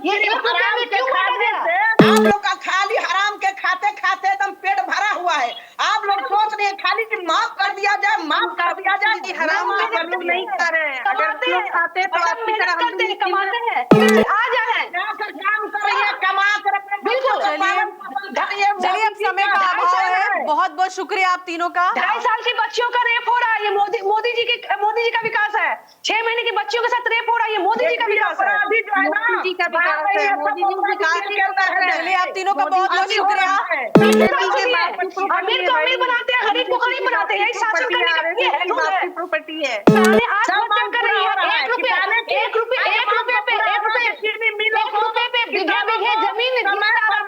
ये सिर्फ 1 रुपया हराम में के क्यों बांटा खाने गया? से, आप लोग का खाली हराम के खाते खाते एकदम पेट भरा हुआ है। आप लोग सोच रहे हैं खाली कि माफ कर दिया जाए, माफ कर दिया जाए। हराम माफ का लोग नहीं खा रहे हैं। अगर कमाते लोग हैं, खाते हैं तो मैडम आपकी मेहनत तरह हम करते भी हैं, कमाते हैं, आ जाए जाकर काम करिए, कमा कर अपने बच्चों को चलिए, पालन पोषण करिए। चलिए अब समय का अभाव है, बहुत बहुत शुक्रिया आप तीनों का। 2.5 साल के बच्चियों का रेप हो रहा है, ये मोदी जी का विकास है। 6 महीने के बच्चियों के साथ रेप हो रहा है, ये मोदी जी का विकास है। अपराधी जो है ना, मोदी जी का विकास है, मोदी जी विकास ही तो कर रहे हैं। चलिए आप तीनों का बहुत बहुत मोदी जी शुक्रिया। बीजेपी के बाप की प्रॉपर्टी अमीर को अमीर बनाते हैं, गरीब को गरीब बनाते हैं, यही शासन करने का ये है, बाप की प्रॉपर्टी है। सारे आत्महत्या कर रही है। 1 रुपए पे बीघे जमीन गिरता रहा है और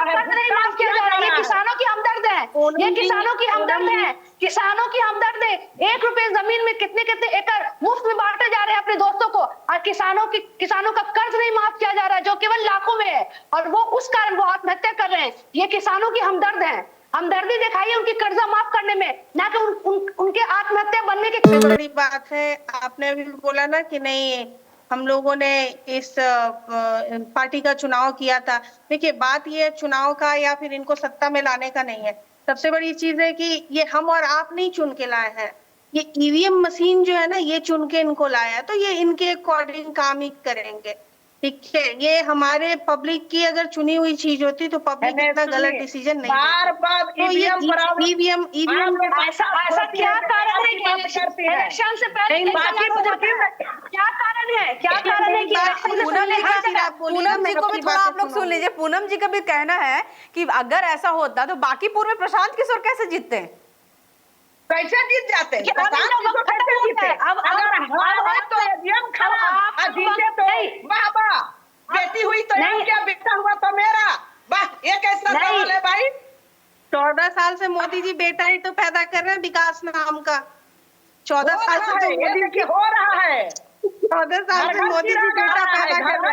कर्ज नहीं माफ किया जा रहा है। ये किसानों की हमदर्द है, ये किसानों की हमदर्द है, किसानों की हमदर्द है। 1 रुपए जमीन में कितने कितने एकड़ मुफ्त में बांटे जा रहे हैं अपने दोस्तों को, और किसानों का कर्ज नहीं माफ किया जा रहा है, जो केवल लाखों में है, और वो उस कारण वो आत्महत्या कर रहे हैं। ये किसानों की हमदर्द है, हमदर्दी दिखाइए उनकी कर्जा माफ करने में, ना कि उनके आत्महत्या बनने के। सबसे बड़ी बात है, आपने अभी बोला ना कि नहीं हम लोगों ने इस पार्टी का चुनाव किया था। देखिए बात ये चुनाव का या फिर इनको सत्ता में लाने का नहीं है। सबसे बड़ी चीज है कि ये हम और आप नहीं चुन के लाए हैं, ये ईवीएम मशीन जो है ना ये चुन के इनको लाया है, तो ये इनके अकॉर्डिंग काम ही करेंगे। ठीक है, ये हमारे पब्लिक की अगर चुनी हुई चीज होती तो पब्लिक इतना गलत डिसीजन नहीं बार बार तो ये ईवीएम ऐसा क्या कारण है कि इलेक्शन से पहले क्या कारण है कि पूनम जी को भी थोड़ा आप लोग सुन लीजिए। पूनम जी का भी कहना है कि अगर ऐसा होता तो बांकीपुर में प्रशांत किशोर कैसे जीतते हैं? कैसे जीत जाते हैं? कैसे जीते? तो एटीएम खराब, जीते तो वाह वाह, बेटी हुई तो क्या, बेटा हुआ तो मेरा, वाह, ये कैसा सवाल है भाई? 14 साल से मोदी जी बेटा ही तो पैदा कर रहे हैं विकास नाम का। 14 साल से तो मोदी जी हो रहा है, 14 साल से मोदी जी बेटा पैदा कर रहे हैं।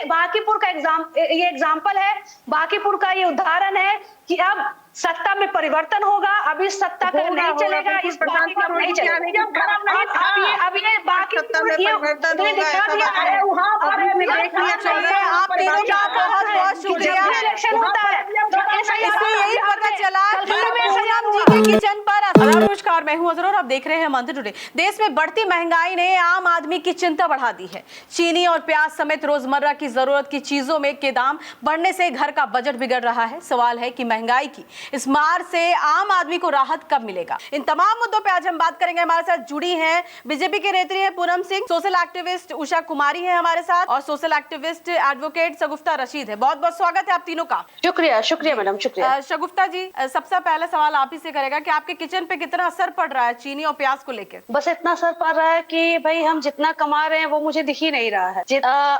बांकीपुर का ये एग्जाम्पल है, बांकीपुर का ये उदाहरण है कि अब सत्ता में परिवर्तन होगा। अभी सत्ता का नहीं चलेगा, इस बांकीपुर नहीं चलेगा। अब ये बांकीपुर आप तीनों का बहुत बहुत शुक्रिया। इलेक्शन होता है तो इससे यही पता चला कि पूनम जी के किचन पर। नमस्कार, मैं हूं अजर और आप देख रहे हैं मंत्र टुडे। देश में बढ़ती महंगाई ने आम आदमी की चिंता बढ़ा दी है। चीनी और प्याज समेत रोजमर्रा की जरूरत की चीजों में के दाम बढ़ने से घर का बजट बिगड़ रहा है। सवाल है कि महंगाई की इस मार से आम आदमी को राहत कब मिलेगा? इन तमाम मुद्दों पे आज हम बात करेंगे। हमारे साथ जुड़ी हैं बीजेपी के नेत्री है पूनम सिंह, सोशल एक्टिविस्ट उषा कुमारी है हमारे साथ, और सोशल एक्टिविस्ट एडवोकेट शगुफ्ता रशीद है। बहुत बहुत स्वागत है आप तीनों का। शुक्रिया मैडम, शुक्रिया। शगुफ्ता जी, सबसे पहला सवाल आप ही से करेगा कि आपके किचन पे कितना असर पड़ रहा है चीनी और प्याज को लेकर? बस इतना असर पड़ रहा है कि भाई हम जितना कमा रहे हैं वो मुझे दिख ही नहीं रहा है।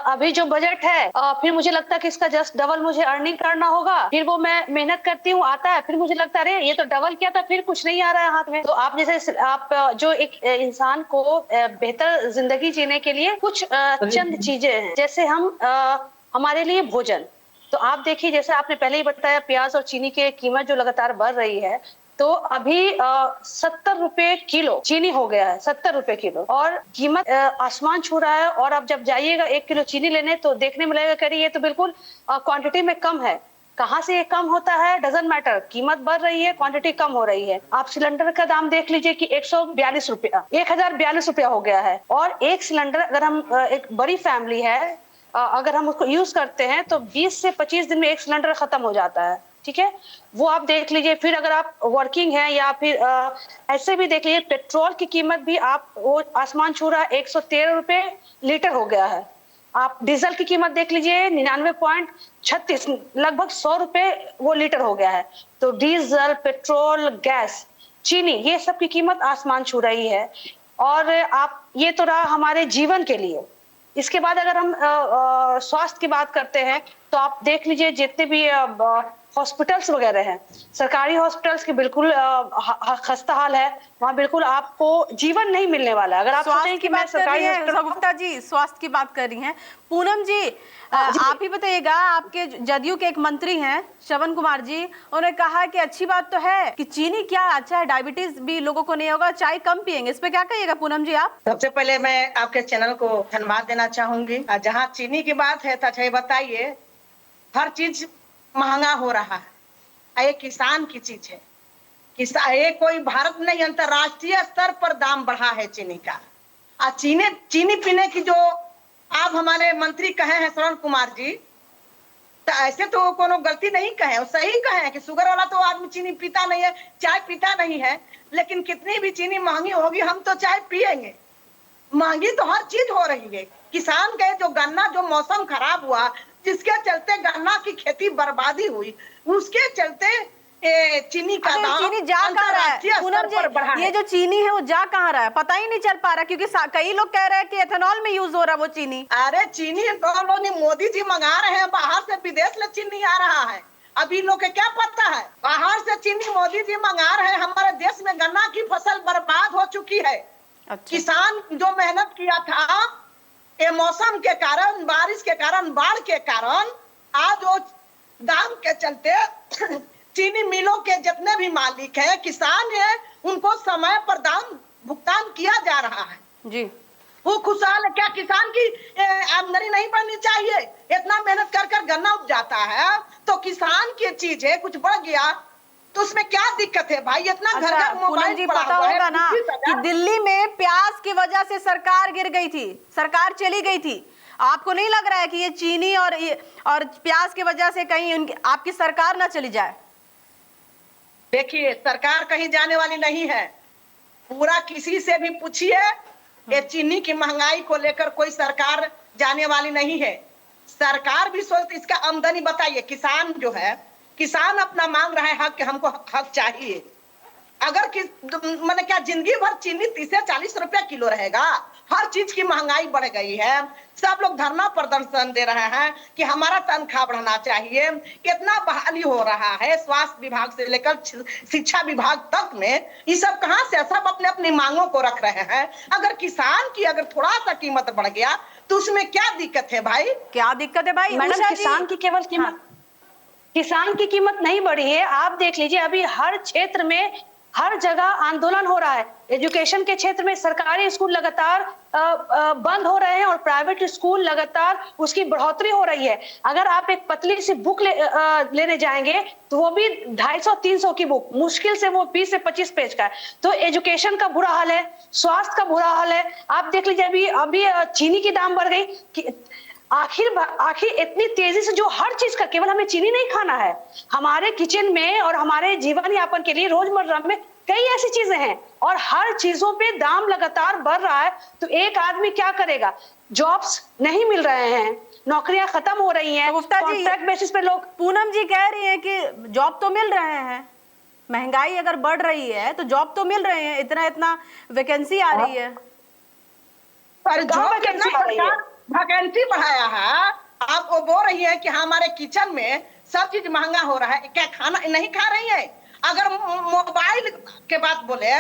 अभी जो बजट है, फिर मुझे लगता है कि इसका जस्ट डबल मुझे अर्निंग करना होगा, फिर वो मैं मेहनत करती हूँ, आता है, फिर मुझे लगता है ये तो डबल किया था, फिर कुछ नहीं आ रहा है हाथ में। तो आप जैसे आप जो एक इंसान को बेहतर जिंदगी जीने के लिए कुछ चंद चीजें हैं, जैसे हम हमारे लिए भोजन। तो आप देखिए, जैसे आपने पहले ही बताया, प्याज और चीनी की कीमत जो लगातार बढ़ रही है, तो अभी 70 रुपए किलो चीनी हो गया है, 70 रुपए किलो, और कीमत आसमान छू रहा है। और आप जब जाइएगा 1 किलो चीनी लेने तो देखने में लगेगा कि ये तो बिल्कुल क्वांटिटी में कम है। कहाँ से ये कम होता है डजंट मैटर, कीमत बढ़ रही है, क्वांटिटी कम हो रही है। आप सिलेंडर का दाम देख लीजिए कि 142 रुपया, 1042 रुपया हो गया है। और एक सिलेंडर, अगर हम एक बड़ी फैमिली है, अगर हम उसको यूज करते हैं तो 20 से 25 दिन में एक सिलेंडर खत्म हो जाता है। ठीक है, वो आप देख लीजिए। फिर अगर आप वर्किंग है या फिर ऐसे भी देख लीजिए, पेट्रोल की कीमत भी आप वो आसमान छू रहा है, 113 रुपए लीटर हो गया है। आप डीजल की कीमत देख लीजिए, 99.36, लगभग 100 रुपए वो लीटर हो गया है। तो डीजल, पेट्रोल, गैस, चीनी, ये सब की कीमत आसमान छू रही है। और आप, ये तो रहा हमारे जीवन के लिए। इसके बाद अगर हम स्वास्थ्य की बात करते हैं तो आप देख लीजिए, जितने भी हॉस्पिटल्स वगैरह हैं, सरकारी हॉस्पिटल्स की बिल्कुल खस्ता हाल है। वहाँ बिल्कुल आपको जीवन नहीं मिलने वाला है। अगर आप सोचें कि मैं सरकारी हॉस्पिटल, गुप्ता जी स्वास्थ्य की बात कर रही हैं। पूनम जी आप ही बताइएगा, आपके जदयू के एक मंत्री हैं श्रवण कुमार जी, उन्होंने कहा कि अच्छी बात तो है कि चीनी क्या अच्छा है, डायबिटीज भी लोगों को नहीं होगा, चाय कम पियेंगे। इस पे क्या कहिएगा पूनम जी आप? सबसे पहले मैं आपके चैनल को धन्यवाद देना चाहूंगी। जहाँ चीनी की बात है तो अच्छा बताइए, हर चीज महंगा हो रहा है, ये किसान की चीज है। ये कोई भारत नहीं, अंतर्राष्ट्रीय स्तर पर दाम बढ़ा है चीनी का। चीनी पीने की जो आप हमारे मंत्री कहे हैं श्रवण कुमार जी, तो ऐसे तो कोनो गलती नहीं कहे, वो सही कहे कि शुगर वाला तो आदमी चीनी पीता नहीं है, चाय पीता नहीं है। लेकिन कितनी भी चीनी महंगी होगी हम तो चाय पियेंगे। महंगी तो हर चीज हो रही है। किसान के जो गन्ना, जो मौसम खराब हुआ जिसके चलते गन्ना की खेती बर्बादी हुई, उसके चलते चीनी का दाम चीनी जा कहाँ रहा है पूनम जी? ये जो चीनी है वो जा कहाँ रहा है पता ही नहीं चल पा रहा, क्योंकि कई लोग कह रहे हैं कि एथेनॉल में यूज हो रहा है वो चीनी। अरे चीनी तो मोदी जी मंगा रहे हैं बाहर से, विदेश से चीनी आ रहा है। अभी लोग के क्या पता है, बाहर से चीनी मोदी जी मंगा रहे हैं। हमारे देश में गन्ना की फसल बर्बाद हो चुकी है। अच्छा। किसान जो मेहनत किया था, ये मौसम के कारण, बारिश के कारण, बाढ़ के कारण, आज वो दाम के चलते चीनी मिलों के जितने भी मालिक हैं, किसान हैं, उनको समय पर दाम भुगतान किया जा रहा है जी। वो खुशहाल है। क्या किसान की आमदनी नहीं बढ़नी चाहिए? इतना मेहनत कर कर गन्ना उपजाता है तो किसान की चीज है, कुछ बढ़ गया तो उसमें क्या दिक्कत है भाई? इतना घर घर मोबाइल जी पता होगा ना कि दिल्ली में प्याज की वजह से सरकार गिर गई थी, सरकार चली गई थी। आपको नहीं लग रहा है कि ये चीनी और प्याज की वजह से कहीं आपकी सरकार ना चली जाए? देखिए, सरकार कहीं जाने वाली नहीं है। पूरा किसी से भी पूछिए, ये चीनी की महंगाई को लेकर कोई सरकार जाने वाली नहीं है। सरकार भी सोचती, इसका आमदनी बताइए। किसान जो है, किसान अपना मांग रहा है हक, हमको हक चाहिए। अगर मैंने क्या जिंदगी भर चीनी 30 से 40 रुपया किलो रहेगा? हर चीज की महंगाई बढ़ गई है। सब लोग धरना प्रदर्शन दे रहे हैं कि हमारा तनख्वाह बढ़ना चाहिए। कितना बहाली हो रहा है स्वास्थ्य विभाग से लेकर शिक्षा विभाग तक में, ये सब कहां से? सब अपने अपनी मांगों को रख रहे हैं। अगर किसान की अगर थोड़ा सा कीमत बढ़ गया तो उसमें क्या दिक्कत है भाई? क्या दिक्कत है भाई? मैडम किसान की केवल कीमत, किसान की कीमत नहीं बढ़ी है। आप देख लीजिए, अभी हर क्षेत्र में, हर जगह आंदोलन हो रहा है। एजुकेशन के क्षेत्र में सरकारी स्कूल लगातार बंद हो रहे हैं और प्राइवेट स्कूल लगातार उसकी बढ़ोतरी हो रही है। अगर आप एक पतली सी बुक लेने जाएंगे तो वो भी 250-300 की बुक, मुश्किल से वो 20 से 25 पेज का है। तो एजुकेशन का बुरा हाल है, स्वास्थ्य का बुरा हाल है। आप देख लीजिए, अभी चीनी की दाम बढ़ गई कि आखिर इतनी तेजी से, जो हर चीज का, केवल हमें चीनी नहीं खाना है, हमारे किचन में और हमारे जीवन यापन के लिए रोजमर्रा में कई ऐसी चीजें हैं और हर चीजों पे दाम लगातार बढ़ रहा है। तो एक आदमी क्या करेगा? जॉब्स नहीं मिल रहे हैं, नौकरियां खत्म हो रही हैं, कॉन्ट्रैक्ट बेसिस पे लोग। पूनम जी कह रही है कि जॉब तो मिल रहे हैं, महंगाई अगर बढ़ रही है तो जॉब तो मिल रहे हैं, इतना वैकेंसी आ रही है। पर जॉब वैकेंसी बढ़ाया है, आप वो बोल रही है कि हमारे किचन में सब चीज महंगा हो रहा है। क्या खाना नहीं खा रही है? अगर मोबाइल के बात बोले,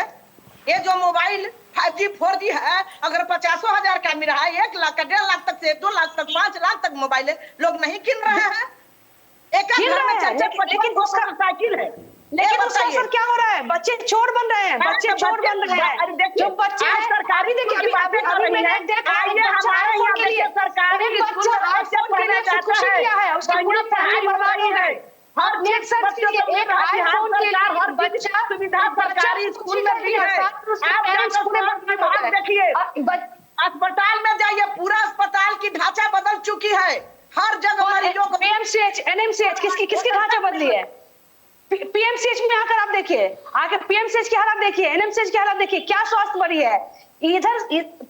ये जो मोबाइल 5G 4G है, अगर 50,000 का मिल रहा है, 1 लाख का, 1.5 लाख तक से 2 लाख तक, 5 लाख तक मोबाइल है, लोग नहीं किन रहे हैं। एक घर में 4-4 मोटरसाइकिल है। लेकिन उसका असर क्या हो रहा है? बच्चे चोर बन रहे हैं, बच्चे चोर बन रहे हैं। जो बच्चे सरकारी देखिए सरकारी स्कूल में भी है। देखिए, अस्पताल में जाइए, पूरा अस्पताल की ढांचा बदल चुकी है। हर जगह मरीजों को PMCH, NMCH किसकी ढांचा बदली है? पीएमसीएच में आकर आप देखिए, आके पीएमसीएच की हालत देखिए, एनएमसीएच की हालत देखिए, क्या स्वास्थ्य बढ़ी है। इधर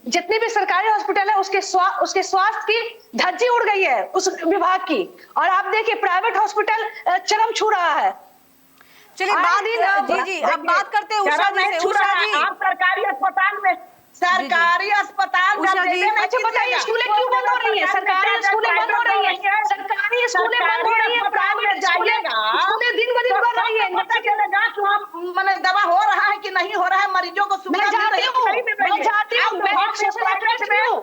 जितने भी सरकारी हॉस्पिटल है उसके स्वास्थ्य की धज्जी उड़ गई है उस विभाग की। और आप देखिए प्राइवेट हॉस्पिटल चरम छू रहा है। चलिए जी अब बात करते हैं उषा जी से। उषा जी, आप सरकारी अस्पताल में सरकारी अस्पताल उषा जब जी, देवे नहीं अच्छा बताइए कीजिएगा। स्कूलें क्यों बंद हो रही है? सरकारी स्कूलें बंद हो रही है, सरकारी स्कूलें बंद हो रही है, प्राइवेट स्कूलें दिन ब दिन बढ़ रही है। पता चलेगा कि हम मैंने दवा हो रहा है कि नहीं हो रहा है, मरीजों को मैं सुविधा मिल रही जाती है कि हूँ, नहीं मिल रही मैं है। जाती हूँ, आप मैं तो एक सोशल एक्टिविस्ट भी हूँ,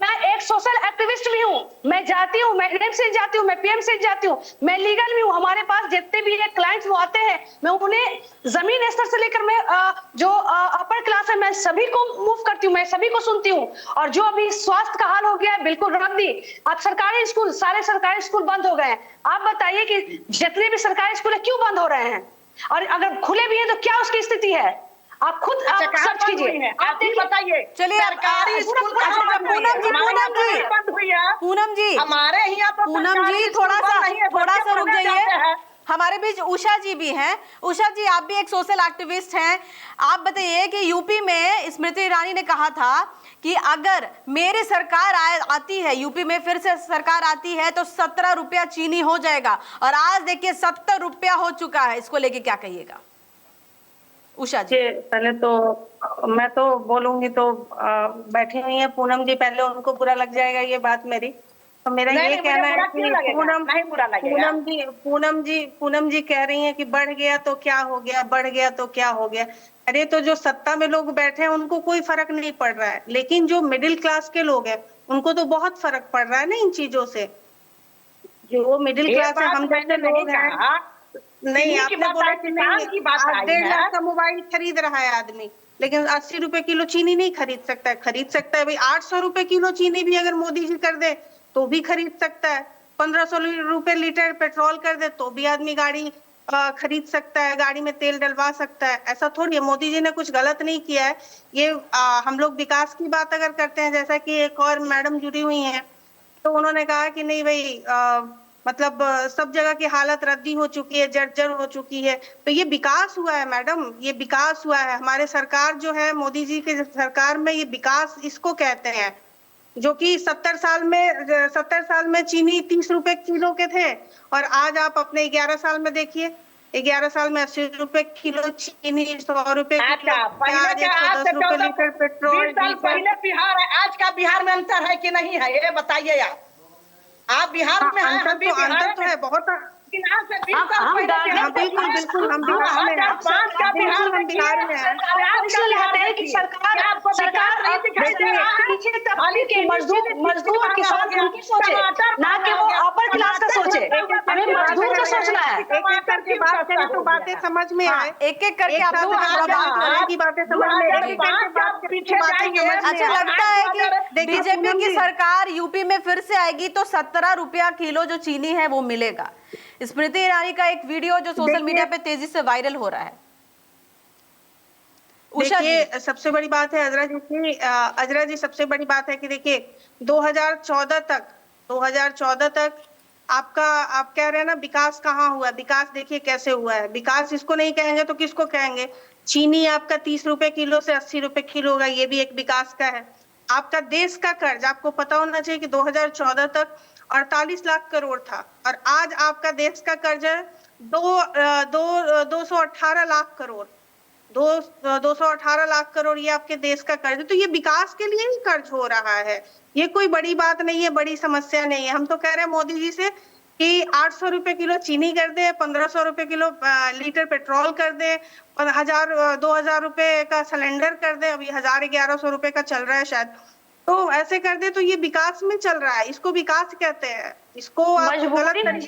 मैं एक सोशल एक्टिविस्ट भी हूँ, मैं जाती हूँ, मैं NM से जाती हूँ, मैं PM से जाती हूँ, मैं लीगल भी हूँ। हमारे पास जितने भी क्लाइंट्स वो आते हैं, मैं उन्हें जमीन स्तर से लेकर मैं जो अपर क्लास है मैं सभी को मूव करती हूँ, मैं सभी को सुनती हूँ। और जो अभी स्वास्थ्य का हाल हो गया है बिल्कुल रद्दी। अब सरकारी स्कूल, सारे सरकारी स्कूल बंद हो गए हैं। आप बताइए कि जितने भी सरकारी स्कूल है क्यों बंद हो रहे हैं, और अगर खुले भी हैं तो क्या उसकी स्थिति है? आप खुद अच्छा, आप कहाँ सर्च बंद हुई कीजिए, है? आप आप ही देखिए। बताइए। चलिए, सरकारी स्कूल कहाँ अच्छा, बंद हुई है? पूनम जी, हमारे यहाँ पूनम जी। तो नहीं बंद हुई है। पूनम जी, हमारे यहाँ तो पूनम सरकारी जी स्कूल थोड़ा बंद नहीं है, सा बच्चे रुक पढ़ने जाइए। जाते हैं। हमारे बीच उषा जी भी हैं। उषा जी, आप भी एक सोशल एक्टिविस्ट हैं। आप बताइए कि यूपी में स्मृति ईरानी ने कहा था कि अगर मेरी सरकार आती है, यूपी में फिर से सरकार आती है तो 17 रुपया चीनी हो जाएगा, और आज देखिए 70 रुपया हो चुका है। इसको लेके क्या कहिएगा उषा जी? पहले तो मैं तो बोलूंगी तो बैठी हुई है पूनम जी, पहले उनको बुरा लग जाएगा ये बात मेरी। तो मेरा नहीं, ये नहीं, कहना मुझे है बुरा कि क्यों लगेगा? नहीं बुरा लगेगा। पूनम जी कह रही हैं कि बढ़ गया तो क्या हो गया, बढ़ गया तो क्या हो गया। अरे तो जो सत्ता में लोग बैठे हैं उनको कोई फर्क नहीं पड़ रहा है, लेकिन जो मिडिल क्लास के लोग हैं उनको तो बहुत फर्क पड़ रहा है ना इन चीजों से। जो मिडिल क्लास है, हम जैसे लोग हैं। नहीं, आपने बोला कि नहीं, की बात आज आई 1.5 है। लाख का मोबाइल खरीद रहा है आदमी, लेकिन 80 रुपए किलो चीनी नहीं खरीद सकता है। खरीद सकता है भाई 800 रुपए किलो चीनी भी अगर मोदी जी कर दे तो भी खरीद सकता है। 1500 रुपए लीटर पेट्रोल कर दे तो भी आदमी गाड़ी खरीद सकता है, गाड़ी में तेल डलवा सकता है। ऐसा थोड़ी है, मोदी जी ने कुछ गलत नहीं किया है। ये हम लोग विकास की बात अगर करते हैं, जैसा कि एक और मैडम जुड़ी हुई हैं, तो उन्होंने कहा कि नहीं भाई मतलब सब जगह की हालत रद्दी हो चुकी है, जर्जर हो चुकी है। तो ये विकास हुआ है मैडम, ये विकास हुआ है। हमारे सरकार जो है, मोदी जी के सरकार में ये विकास इसको कहते हैं। जो कि 70 साल में चीनी 30 रुपए किलो के थे, और आज आप अपने 11 साल में देखिए, 11 साल में 80 रुपए किलो चीनी, 100 रुपए किलो पहले प्याज, 110 रुपए लीटर पेट्रोल, 20 साल पहले बिहार है, आज का बिहार में अंतर है कि नहीं है, ये बताइए आप बिहार में हैं, हम भी बिहार अंतर तो है बहुत। बिहार से 20 साल हम पहले बिहार बिल्कुल बिल्कुल हम बिहार में हैं। 2005 का बिहार में बिहार में हैं। इसलिए कहते हैं कि सरकार नहीं दिखाई दे रहा है? नीचे तबके के मजदूर किसान उनकी सोचे, ना कि वो अपर क्लास का सोचे। हमें मजदूर का सोचना है। एक एक करके बात करें तो बातें समझ में आए। एक एक करके आप लोग की बातें समझ में आए। अच्छा, लगता है कि बीजेपी की सरकार यूपी में फिर से आएगी तो 17 रुपया किलो जो चीनी है वो मिलेगा। स्मृति ईरानी का एक वीडियो जो सोशल मीडिया पे तेजी से वायरल हो रहा है। उषा जी, सबसे बड़ी बात है अजरा जी, सबसे बड़ी बात है कि देखिए 2014 तक आप कह रहे हैं ना विकास कहाँ हुआ। विकास देखिए कैसे हुआ है। विकास इसको नहीं कहेंगे तो किसको कहेंगे। चीनी आपका 30 रुपए किलो से 80 रुपए किलो होगा, ये भी एक विकास का है। आपका देश का कर्ज आपको पता होना चाहिए कि 2014 तक 48 लाख करोड़ था, और आज आपका देश का कर्ज है 218 लाख करोड़। 218 लाख करोड़ ये आपके देश का कर्ज है। तो ये विकास के लिए ही कर्ज हो रहा है, ये कोई बड़ी बात नहीं है, बड़ी समस्या नहीं है। हम तो कह रहे हैं मोदी जी से कि 800 रुपए किलो चीनी कर दे, 1500 रुपए किलो लीटर पेट्रोल कर दे, और 2000 रुपए का सिलेंडर कर दे। अभी 1100 रुपए का चल रहा है शायद। तो ऐसे कर दे तो ये विकास में चल रहा है, इसको विकास कहते हैं। इसको मजबूरी में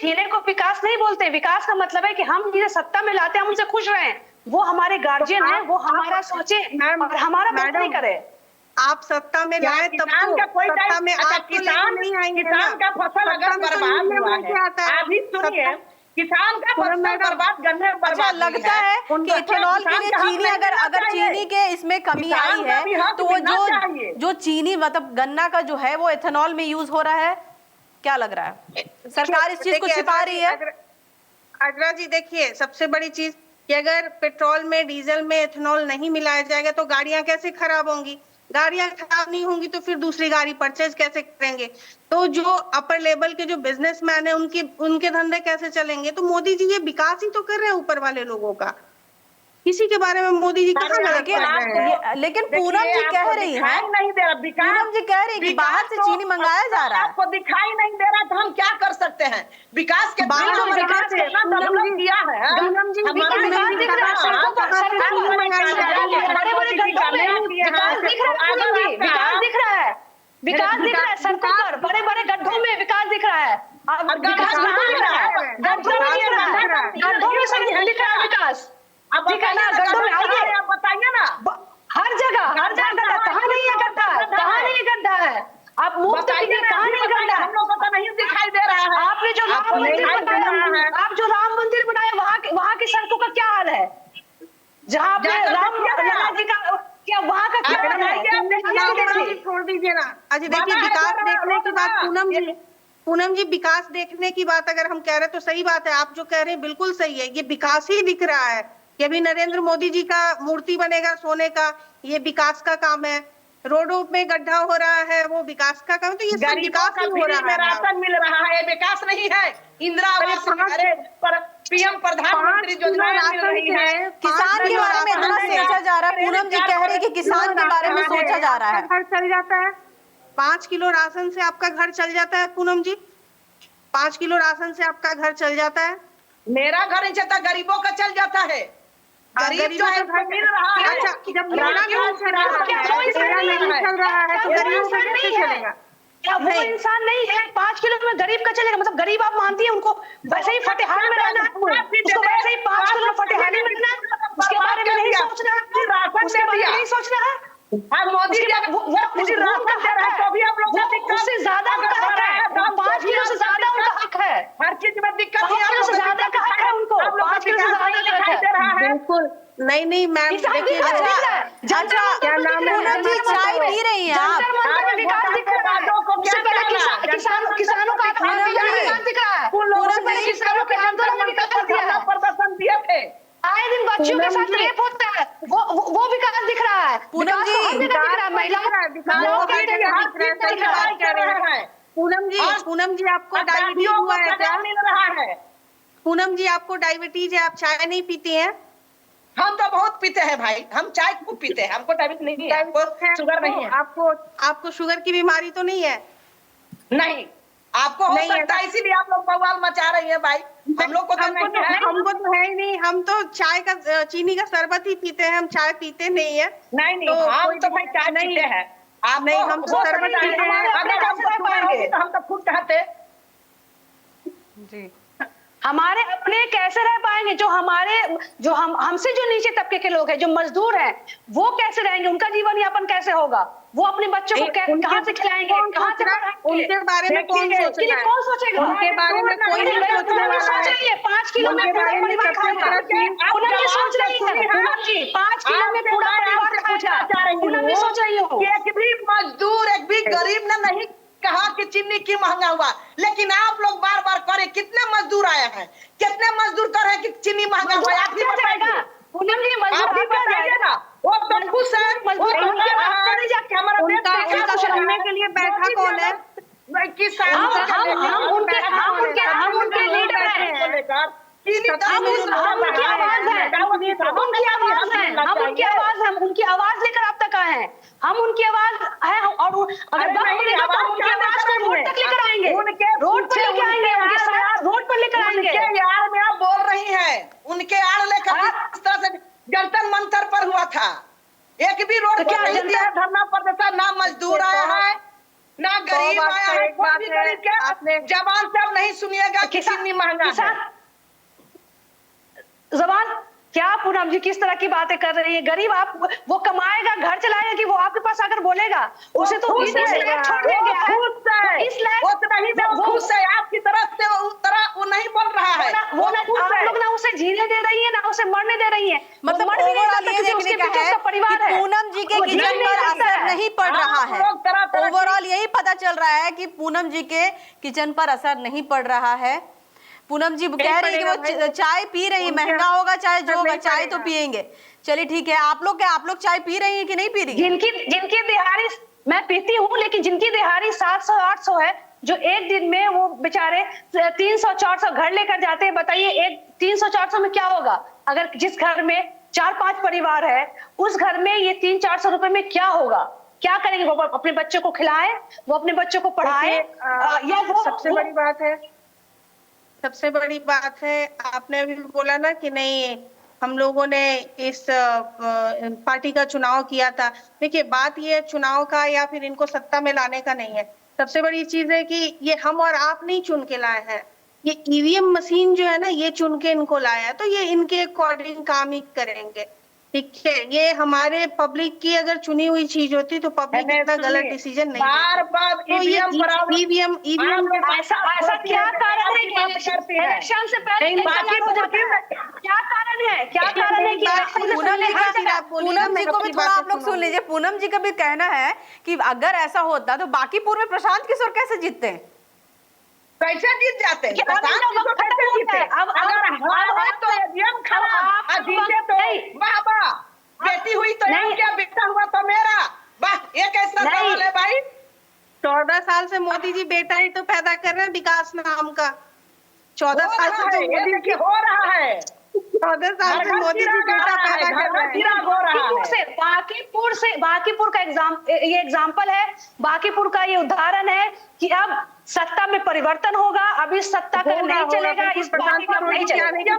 जीने को विकास नहीं बोलते। विकास का मतलब है कि हम जिसे सत्ता में लाते हैं हम उनसे खुश रहें, वो हमारे गार्जियन है, वो हमारा सोचे और हमारा बेहतरी करे। आप सत्ता में लाए तब किसान का कोई सत्ता में अच्छा, आप तो नहीं आएंगे। किसान का फसल अगर बर्बाद हुआ है, अभी सुनिए, किसान का फसल बर्बाद गन्ने बर्बाद। अच्छा, लगता है कि इथेनॉल के लिए चीनी अगर चीनी के इसमें कमी आई है तो वो जो चीनी मतलब गन्ना का जो है वो इथेनॉल में यूज हो रहा है। क्या लग रहा है सरकार इस चीज को छिपा रही है? अग्रा जी देखिए, सबसे बड़ी चीज कि अगर पेट्रोल में डीजल में इथेनॉल नहीं मिलाया जाएगा तो गाड़ियां कैसे खराब होंगी। गाड़ियां खराब नहीं होंगी तो फिर दूसरी गाड़ी परचेज कैसे करेंगे। तो जो अपर लेवल के जो बिजनेसमैन है उनके धंधे कैसे चलेंगे। तो मोदी जी ये विकास ही तो कर रहे हैं ऊपर वाले लोगों का। किसी के बारे में मोदी जी कहाँ गलत कर रहे हैं? लेकिन पूनम जी कह रही है, दिखाई नहीं दे रहा विकास, पूनम जी कह रही है कि बाहर से चीनी मंगाया जा रहा है। आपको दिखाई नहीं दे रहा तो हम क्या कर सकते हैं? विकास के बाहर जो से विकास से करना पूनम डेवलप जी, किया है, पूनम जी, हमारा पूनम विकास जी दिख रहा है, सड़कों पर सड़कों पर चीनी मंगाई जा रही है। बड़े-बड़े गड्ढों में विकास दिख रहा है, पूनम जी, विकास दिख रहा है, विकास दिख रहा है सड़कों पर, बड़े-बड़े गड्ढों में विकास दिख रहा है। अब विकास बिल्कुल दिख रहा है, गड्ढों में दिख रहा है, गड्ढों में सब दिख रहा है विकास। अब दिख रहा है ना, गड्ढों में आइए, आप बताइए ना, हर जगह गड्ढा, कहाँ नहीं है गड्ढा, कहाँ नहीं गड्ढा है? आप मुफ्त कीजिए, कहाँ नहीं गड्ढा? हम लोगों को तो नहीं दिखाई दे रहा है। आपने जो राम मंदिर बनाया, आप जो राम मंदिर बनाया, वहाँ की सड़कों का क्या हाल है? जहाँ आपने राम लला जी का क्या, वहाँ का क्या हाल है? छोड़ दीजिए ना। अच्छा देखिए, विकास देखने की बात पूनम जी विकास देखने की बात अगर हम कह रहे हैं तो सही बात है, आप जो कह रहे हैं बिल्कुल सही है। ये विकास ही दिख रहा है कि अभी नरेंद्र मोदी जी का मूर्ति बनेगा सोने का, ये विकास का काम है। रोडों में गड्ढा हो रहा है, वो विकास का काम, तो ये सब विकास ही हो रहा है। राशन मिल रहा है, विकास नहीं है। इंदिरा आवास, अरे पीएम प्रधानमंत्री योजना मिल रही है। किसान के बारे में इतना सोचा जा रहा है, पूनम जी कह रही है कि किसान के बारे में सोचा जा रहा है। घर चल जाता है 5 किलो राशन से, आपका घर चल जाता है पूनम जी, 5 किलो राशन से आपका घर चल जाता है। मेरा घर नहीं चलता, गरीबों का चल जाता है। गरीब जो है घर मिल रहा है। अच्छा, जब मेरा घर चल रहा है, मेरा नहीं चल रहा है तो गरीबों का कैसे चलेगा? क्या वो इंसान नहीं है? 5 किलो में गरीब का चलेगा? मतलब गरीब आप मानती है उनको वैसे ही फटेहाल में रहना है, उसको वैसे ही 5 किलो फटेहाली में रहना है, उसके बारे में नहीं सोचना है, उसके बारे में नहीं सोचना है। मोदी जी तो भी आप लोग उससे ज्यादा उनका हक है, 5 किलो से ज्यादा उनका हक है, हर चीज में दिक्कत 5 किलो से ज्यादा का हक है उनको, 5 किलो से ज्यादा का हक है। बिल्कुल नहीं मैम, देखिए क्या नाम है पूनम जी, चाय पी रही हैं आप? विकास दिख रहा है, उससे पहले किसानों का विकास दिख रहा है, उससे पहले किसानों के आंदोलन में विकास दिया है, प्रदर्शन दिए थे। आए दिन बच्चों के साथ रेप होता है, वो विकास दिख रहा है। पूनम जी, पूनम जी आपको डायबिटीज हुआ है क्या? मिल रहा है। पूनम जी आपको डायबिटीज है, आप चाय नहीं पीती हैं? हम तो बहुत पीते हैं भाई, हम चाय खूब पीते हैं, हमको डायबिटीज नहीं है, हमको शुगर नहीं है। आपको शुगर की बीमारी तो नहीं है? नहीं, आपको हो सकता है, इसीलिए आप लोग बवाल मचा रही है भाई। हम लोग को तो हमको तो है ही नहीं, हम तो चाय का चीनी का शरबत ही पीते हैं, हम चाय पीते नहीं है। नहीं हम तो भाई चाय पीते हैं। आप नहीं, हम तो शरबत पीते हैं। अगर हम पाएंगे तो हम तो खुद चाहते जी। हमारे अपने कैसे रह पाएंगे? जो हमसे जो नीचे तबके के लोग हैं, जो मजदूर हैं, वो कैसे रहेंगे? उनका जीवन यापन कैसे होगा? वो अपने बच्चों को कहाँ से खिलाएंगे, कहाँ से पढ़ाएंगे? उनके बारे में कौन सोचेगा? कौन सोचेगा? उनके बारे में कोई नहीं सोचने वाला है। 5 किलो में पूरा परिवार खाएगा। पूनम जी सोच रही है, पूनम जी 5 किलो में पूरा परिवार खाएगा। पूनम जी सोच रही हो, एक भी मजदूर, एक भी गरीब ने नहीं कहा कि चीनी क्यों महंगा हुआ, लेकिन आप लोग बार बार करे। कितने मजदूर आए हैं, कितने मजदूर कर रहे हैं कि चीनी महंगा हुआ? आप ही बताइए पूनम जी, आप ही बताइए ना। वो तो खुश है, उनका सुनने के लिए बैठा कौन है? हम उनके लीडर हैं, उनकी आवाज लेकर आप तक आए हैं, हम उनकी आवाज है, और अगर वक्त मिलेगा तो हम उनकी आवाज को रोड तक लेकर आएंगे, रोड पर लेकर आएंगे, उनके साथ रोड पर लेकर आएंगे। उनके यार में आप बोल रही हैं, उनके यार लेकर इस तरह से जंतर मंतर पर हुआ था, एक भी रोड पर नहीं दिया, धरना प्रदर्शन, ना मजदूर आया है, ना गरीब आया है, कोई भी गरीब के जबान से आप नहीं सुनिएगा कि चीनी महंगा है। जबान क्या पूनम जी किस तरह की बातें कर रही है? गरीब आप, वो कमाएगा, घर चलाएगा कि वो आपके पास आकर बोलेगा? उसे तो इस लायक छोड़ देंगे, इस लायक वो खुश है आपकी तरफ से, उस तरह वो नहीं बोल रहा है। वो आप लोग ना उसे जीने दे रही है, ना उसे मरने दे रही है। मतलब ओवरऑल ये देखने का है कि पूनम जी के किचन पर असर नहीं पड़ रहा है। ओवरऑल यही पता चल रहा है कि पूनम जी के किचन पर असर नहीं पड़ रहा है। पूनम जी कह रही है कि वो चाय पी रही है, महंगा होगा चाहे जो होगा, चाय तो पियेंगे। चलिए ठीक है, आप लोग चाय पी रही है कि नहीं पी रही? जिनकी दिहाड़ी मैं पीती हूँ, लेकिन जिनकी दिहाड़ी 700-800 है, जो एक दिन में वो बेचारे 300-400 घर लेकर जाते हैं, बताइए एक 300-400 में क्या होगा? अगर जिस घर में 4-5 परिवार है, उस घर में ये 300-400 रुपए में क्या होगा? क्या करेंगे? वो अपने बच्चों को खिलाएं, वो अपने बच्चों को पढ़ाएं, या वो सबसे बड़ी बात है आपने अभी बोला ना कि नहीं हम लोगों ने इस पार्टी का चुनाव किया था। देखिए बात ये चुनाव का या फिर इनको सत्ता में लाने का नहीं है। सबसे बड़ी चीज है कि ये हम और आप नहीं चुन के लाए हैं, ये ईवीएम मशीन जो है ना ये चुन के इनको लाया है, तो ये इनके अकॉर्डिंग काम ही करेंगे। ठीक है, ये हमारे पब्लिक की अगर चुनी हुई चीज होती तो पब्लिक इतना गलत डिसीजन नहीं बार तो ये ईवीएम ऐसा क्या कारण है कि इलेक्शन से पहले क्या कारण है कि पूनम जी को भी थोड़ा आप लोग सुन लीजिए। पूनम जी का भी कहना है कि अगर ऐसा होता तो बांकीपुर में प्रशांत किशोर कैसे जीतते हैं? कैसे जीत जाते हैं? कैसे जीते? अगर हार तो ईवीएम खराब, जीते तो वाह, बेटी हुई तो क्या, बेटा हुआ तो मेरा, वाह, ये कैसा सवाल है भाई? 14 साल से मोदी जी बेटा ही तो पैदा कर रहे हैं विकास नाम का। 14 साल से तो मोदी जी हो रहा है, 14 साल से मोदी जी बेटा पैदा कर रहे हैं। बांकीपुर का ये एग्जाम्पल है, बांकीपुर का ये उदाहरण है कि अब सत्ता में परिवर्तन होगा, अभी सत्ता का नहीं चलेगा, इस बाकी का नहीं चलेगा।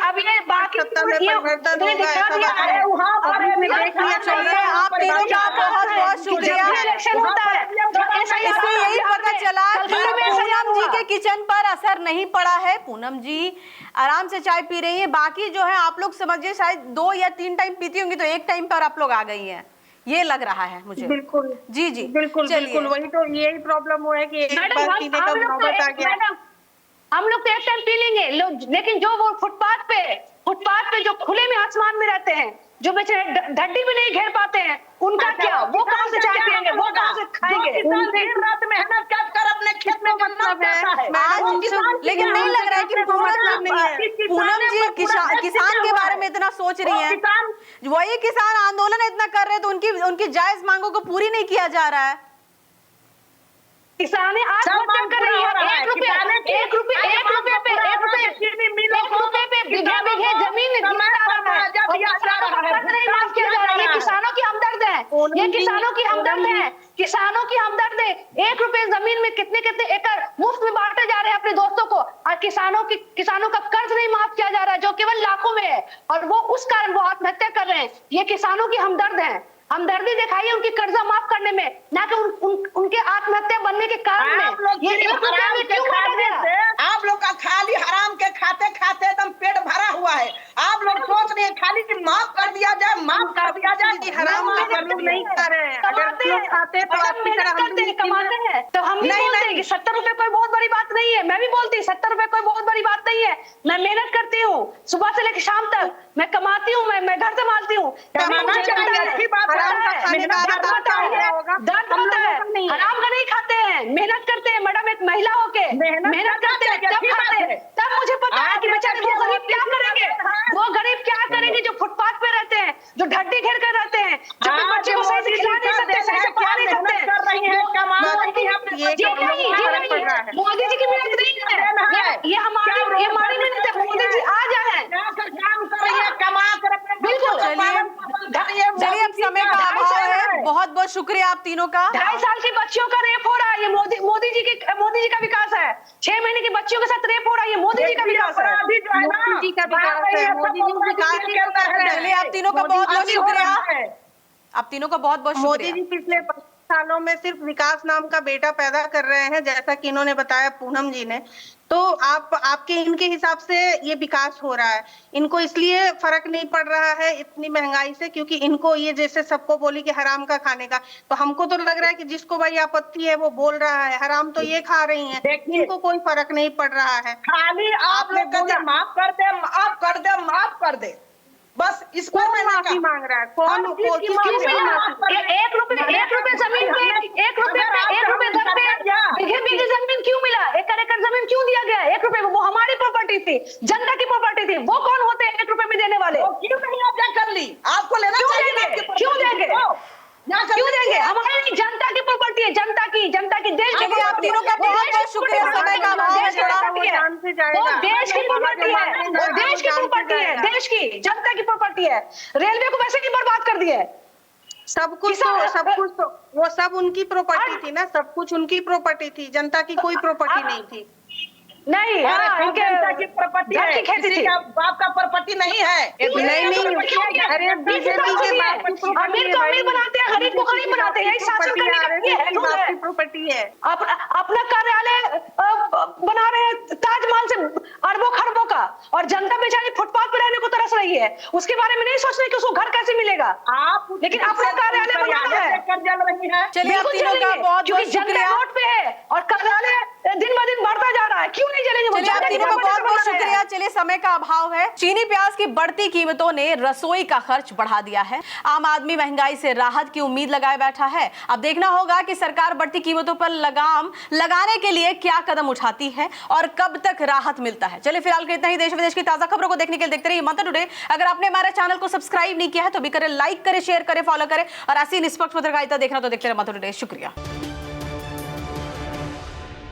अब ये बांकीपुर आप तीनों का बहुत बहुत शुक्रिया। इलेक्शन होता है इससे यही पता चला कि पूनम जी के किचन पर असर नहीं पड़ा है। पूनम जी आराम से चाय पी रही है, बाकी जो है आप लोग समझिए शायद 2 या 3 टाइम पीती होंगी तो 1 टाइम पर आप लोग आ गई हैं, ये लग रहा है मुझे। बिल्कुल जी बिल्कुल वही तो यही प्रॉब्लम हुआ है कि एक बार पीने का नौबत आ गया। हम लोग तो एक टाइम पी लेंगे, लेकिन जो वो फुटपाथ पे जो खुले में आसमान में रहते हैं, जो बेचारे ढड्डी भी नहीं घेर पाते हैं, उनका क्या? वो कहाँ से चाय पियेंगे, वो कहाँ से खाएंगे? दिन रात मेहनत कर अपने खेत में मतलब है। लेकिन नहीं लग रहा है कि पूनम जी किसान के बारे में इतना सोच रही हैं। वही किसान आंदोलन इतना कर रहे हैं तो उनकी जायज मांगों को पूरी नहीं किया जा रहा है। किसानें आत्महत्या कर रही है, 1 रुपए पे बीघे जमीन ये किसानों की हमदर्द है, ये किसानों की हमदर्द है, किसानों की हमदर्द है। 1 रुपए जमीन में कितने एकड़ मुफ्त में बांटे जा रहे हैं अपने दोस्तों को, और किसानों का कर्ज नहीं माफ किया जा रहा है जो केवल लाखों में है, और वो उस कारण वो आत्महत्या कर रहे हैं। ये किसानों की हमदर्द है, हमदर्दी दिखाइए उनकी कर्जा माफ करने में, ना कि उनके आत्महत्या बनने के कारण में। ये आप लोग का खाली हराम के खाते एकदम पेट भरा हुआ है। आप लोग सोच रहे हैं खाली कि माफ कर दिया जाए, माफ कर दिया जाए। हराम लोग नहीं कर रहे हैं, अगर लोग खाते तो आपकी तरह कमाते हैं तो हम भी बोलते हैं कि 70 रुपए कोई बहुत बड़ी बात नहीं है। मैं भी बोलती 70 रुपए कोई बहुत बड़ी बात नहीं है। मैं मेहनत करती हूँ, सुबह से लेकर शाम तक मैं कमाती हूँ, मैं घर संभालती हूँ। दर्द होता है, हराम का नहीं खाते हैं, मेहनत करते हैं। मैडम एक महिला होके मेहनत करते हैं, तब खाते हैं। तब मुझे पता है कि बेचारे वो गरीब क्या करेंगे, जो फुटपाथ पे रहते हैं, जो ढड्डी घेर कर रहते हैं, जो अपने बच्चे को सही से खिला नहीं सकते, सही से पढ़ा नहीं सकते। मोदी जी की मेहनत नहीं है, ये हमारी मेहनत है। मोदी जी आ जाए, बिल्कुल। चलिए अब समय का अभाव है, बहुत बहुत शुक्रिया आप तीनों का। 2.5 साल की बच्चियों का रेप हो रहा है, ये मोदी जी का विकास है। 6 महीने की बच्चियों के साथ रेप हो रहा है, ये मोदी जी का विकास है। मोदी जी का विकास है, मोदी जी विकास ही तो कर रहे हैं। चलिए आप तीनों का बहुत बहुत शुक्रिया, आप तीनों का बहुत बहुत शुक्रिया। मोदी जी पिछले 5 सालों में सिर्फ विकास नाम का बेटा पैदा कर रहे हैं, जैसा कि इन्होंने बताया पूनम जी ने। तो आपके इनके हिसाब से ये विकास हो रहा है, इनको इसलिए फर्क नहीं पड़ रहा है इतनी महंगाई से, क्योंकि इनको ये जैसे सबको बोली कि हराम का खाने का, तो हमको तो लग रहा है कि जिसको भाई आपत्ति है वो बोल रहा है हराम तो ये खा रही हैं, इनको कोई फर्क नहीं पड़ रहा है। खाली आप लोग कहते माफ कर दे, बस इसको माफी मांग रहा है। कौन 1 रुपए जमीन पे, 1 रुपए घर पे बीघे जमीन क्यों मिला, एकड़ जमीन क्यों दिया गया 1 रुपए में? वो हमारी प्रॉपर्टी थी, जनता की प्रॉपर्टी थी। वो कौन होते हैं 1 रुपए में देने वाले? क्यों नहीं ऑब्जेक्ट कर ली? आपको लेना चाहिए। क्यों देंगे? हमारी जनता की प्रॉपर्टी है, जनता की देश की। आप तीनों का बहुत बहुत शुक्रिया, समय का अभाव है थोड़ा। वो जान से जाएगा। वो देश की प्रॉपर्टी है, वो देश की प्रॉपर्टी है, देश की जनता की प्रॉपर्टी है। रेलवे को वैसे ही बर्बाद कर दिया है। सब कुछ तो वो सब उनकी प्रॉपर्टी थी ना, सब कुछ उनकी प्रॉपर्टी थी, जनता की कोई प्रॉपर्टी नहीं थी। नहीं, इनके जनता की प्रॉपर्टी है, खेती किसी थी। का बाप का प्रॉपर्टी नहीं है। नहीं, अरे बीजेपी के बाप की प्रॉपर्टी अमीर को अमीर बनाते हैं, गरीब को गरीब बनाते हैं, यही शासन करने का ये है, बाप की प्रॉपर्टी है। अपना कार्यालय बना रहे हैं ताजमहल से अरबों खरबों का, और जनता बेचारी फुटपाथ पे रहने को तरस रही है। उसके बारे में नहीं सोच रहे कि उसको घर कैसे मिलेगा। आप लेकिन अपना कार्यालय बनाना है। जल रही है। चलिए आप तीनों का बहुत बहुत शुक्रिया। रोड पे है और कार्यालय दिन ब दिन बढ़ता जा रहा है, क्यों नहीं जलेंगे? चलिए आप तीनों का बहुत बहुत शुक्रिया। चलिए समय का अभाव है। चीनी प्याज की बढ़ती कीमतों ने रसोई का खर्च बढ़ा दिया है। आम आदमी महंगाई से राहत की उम्मीद लगाए बैठा है। अब देखना होगा कि सरकार बढ़ती कीमतों पर लगाम लगाने के लिए क्या कदम उठाती है और कब तक राहत मिलता है। चलिए फिलहाल के इतना ही। देश विदेश की ताजा खबरों को देखने के लिए देखते रहिए मंथन टुडे। अगर आपने हमारे चैनल को सब्सक्राइब नहीं किया है तो भी करें, लाइक करें, शेयर करें, फॉलो करें और ऐसी निष्पक्ष पत्रकारिता देखना तो देखते रहिए मंथन टुडे। शुक्रिया।